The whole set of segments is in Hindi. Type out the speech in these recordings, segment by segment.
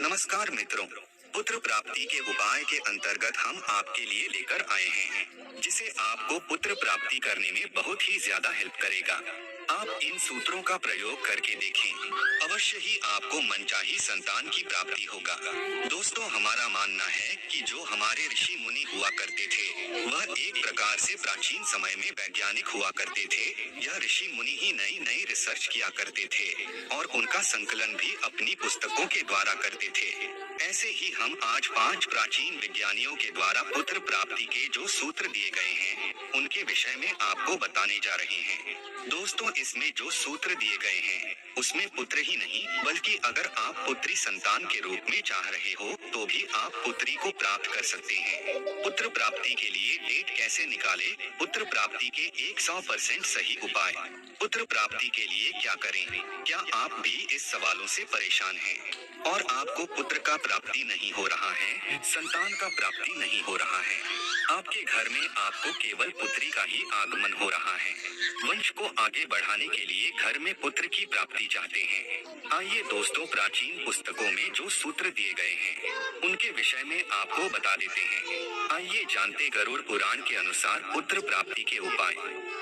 नमस्कार मित्रों, पुत्र प्राप्ति के उपाय के अंतर्गत हम आपके लिए लेकर आए हैं, जिसे आपको पुत्र प्राप्ति करने में बहुत ही ज्यादा हेल्प करेगा। आप इन सूत्रों का प्रयोग करके देखें, अवश्य ही आपको मनचाही संतान की प्राप्ति होगा। दोस्तों, हमारा मानना है कि जो हमारे ऋषि मुनि हुआ करते थे, वह एक प्रकार से प्राचीन समय में वैज्ञानिक हुआ करते थे। यह ऋषि मुनि ही नई नई रिसर्च किया करते थे और उनका संकलन भी अपनी पुस्तकों के द्वारा करते थे। ऐसे ही हम आज 5 प्राचीन विज्ञानियों के द्वारा पुत्र प्राप्ति के जो सूत्र दिए गए हैं, उनके विषय में आपको बताने जा रहे हैं। दोस्तों, इसमें जो सूत्र दिए गए हैं, उसमें पुत्र ही नहीं बल्कि अगर आप पुत्री संतान के रूप में चाह रहे हो तो भी आप पुत्री को प्राप्त कर सकते हैं। पुत्र प्राप्ति के लिए डेट कैसे निकाले, पुत्र प्राप्ति के 100% सही उपाय। पुत्र प्राप्ति के लिए क्या करें? क्या आप भी इस सवालों से परेशान हैं और आपको पुत्र का प्राप्ति नहीं हो रहा है, संतान का प्राप्ति नहीं हो रहा है? आपके घर में आपको केवल पुत्री का ही आगमन हो रहा है। वंश को आगे बढ़ाने के लिए घर में पुत्र की प्राप्ति चाहते हैं। आइए दोस्तों, प्राचीन पुस्तकों में जो सूत्र दिए गए हैं, उनके विषय में आपको बता देते हैं। आइए जानते गरुड़ पुराण के अनुसार पुत्र प्राप्ति के उपाय।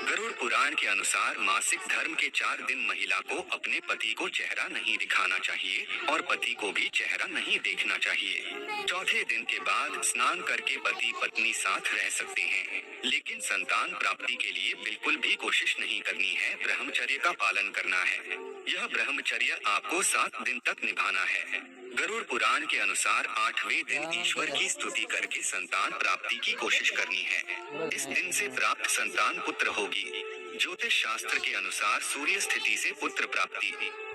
गरुड़ पुराण के अनुसार मासिक धर्म के 4 दिन महिला को अपने पति को चेहरा नहीं दिखाना चाहिए और पति को भी चेहरा नहीं देखना चाहिए। चौथे दिन के बाद स्नान करके पति पत्नी साथ रह सकते हैं, लेकिन संतान प्राप्ति के लिए बिल्कुल भी कोशिश नहीं करनी है, ब्रह्मचर्य का पालन करना है। यह ब्रह्मचर्य आपको 7 दिन तक निभाना है। गरुड़ पुराण के अनुसार 8वें दिन ईश्वर की स्तुति करके संतान प्राप्ति की कोशिश करनी है। इस दिन से प्राप्त संतान पुत्र होगी। ज्योतिष शास्त्र के अनुसार सूर्य स्थिति से पुत्र प्राप्ति।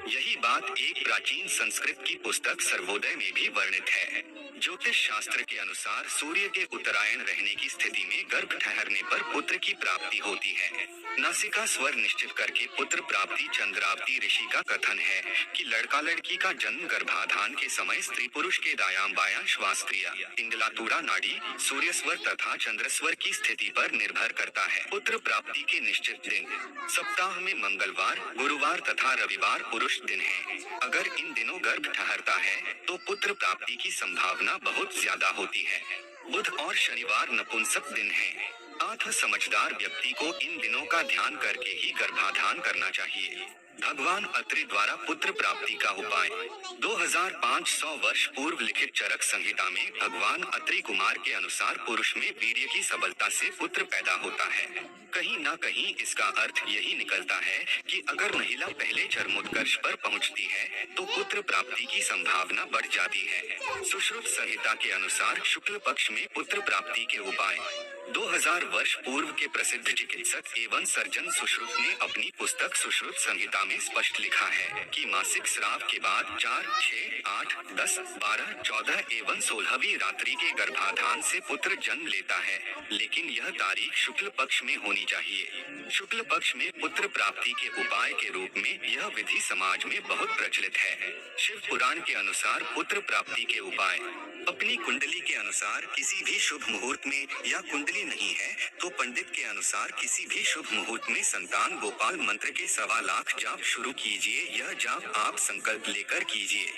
यही बात एक प्राचीन संस्कृत की पुस्तक सर्वोदय में भी वर्णित है। ज्योतिष शास्त्र के अनुसार सूर्य के उत्तरायण रहने की स्थिति में गर्भ ठहरने पर पुत्र की प्राप्ति होती है। नासिका स्वर निश्चित करके पुत्र प्राप्ति। चंद्रावती ऋषि का कथन है कि लड़का लड़की का जन्म गर्भाधान के समय स्त्री पुरुष के दायां बायां श्वासक्रिया, पिंगलातुड़ा नाड़ी, सूर्य स्वर तथा चंद्र स्वर की स्थिति पर निर्भर करता है। पुत्र प्राप्ति के निश्चित दिन सप्ताह में मंगलवार, गुरुवार तथा रविवार पुरुष दिन है। अगर इन दिनों गर्भ ठहरता है तो पुत्र प्राप्ति की संभावना बहुत ज्यादा होती है। बुध और शनिवार नपुंसक दिन है। अतः समझदार व्यक्ति को इन दिनों का ध्यान करके ही गर्भाधान करना चाहिए। भगवान अत्रि द्वारा पुत्र प्राप्ति का उपाय। 2500 वर्ष पूर्व लिखित चरक संहिता में भगवान अत्रि कुमार के अनुसार पुरुष में वीर्य की सबलता से पुत्र पैदा होता है। कहीं न कहीं इसका अर्थ यही निकलता है कि अगर महिला पहले चरमोत्कर्ष पर पहुंचती है तो पुत्र प्राप्ति की संभावना बढ़ जाती है। सुश्रुत संहिता के अनुसार शुक्ल पक्ष में पुत्र प्राप्ति के उपाय। 2000 वर्ष पूर्व के प्रसिद्ध चिकित्सक एवं सर्जन सुश्रुत ने अपनी पुस्तक सुश्रुत संहिता में स्पष्ट लिखा है कि मासिक स्राव के बाद 4, 6, 8, 10, 12, 14 एवं 16वीं रात्रि के गर्भाधान से पुत्र जन्म लेता है, लेकिन यह तारीख शुक्ल पक्ष में होनी चाहिए। शुक्ल पक्ष में पुत्र प्राप्ति के उपाय के रूप में यह विधि समाज में बहुत प्रचलित है। शिव पुराण के अनुसार पुत्र प्राप्ति के उपाय। अपनी कुंडली के अनुसार किसी भी शुभ मुहूर्त में या कुंडली नहीं है तो पंडित के अनुसार किसी भी शुभ मुहूर्त में संतान गोपाल मंत्र के 1.25 लाख जाप शुरू कीजिए। यह जाप आप संकल्प लेकर कीजिए।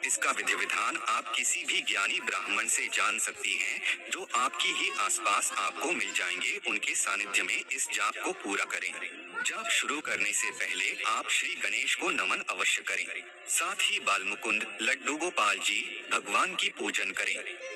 इसका विधि विधान आप किसी भी ज्ञानी ब्राह्मण से जान सकती हैं, जो आपकी ही आसपास आपको मिल जाएंगे। उनके सानिध्य में इस जाप को पूरा करें। जाप शुरू करने से पहले आप श्री गणेश को नमन अवश्य करें। साथ ही बालमुकुंद, लड्डू गोपाल जी, भगवान की पूजन करें।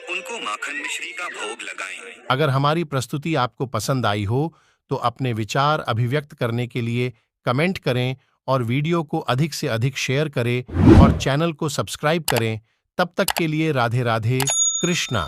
उनको माखन मिश्री का भोग लगाएं। अगर हमारी प्रस्तुति आपको पसंद आई हो तो अपने विचार अभिव्यक्त करने के लिए कमेंट करें और वीडियो को अधिक से अधिक शेयर करें और चैनल को सब्सक्राइब करें। तब तक के लिए राधे राधे, कृष्णा।